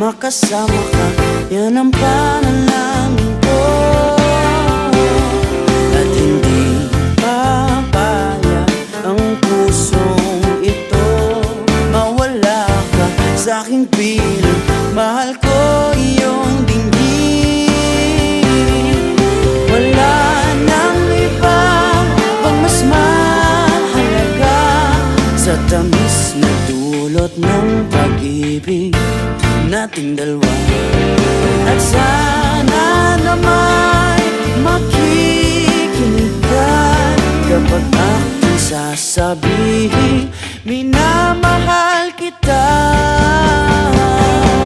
makasama ka, yan ang panalangin ko. At hindi papayag ang pusong ito, mawala ka sa aking piling. Mahal ko iyong dinggin. Wala nang iba pang mas mahalaga sa tamis na dulot ng pag-ibig nating dalawa. At sana naman makikinig ka kapag aking sasabihin minamahal kita.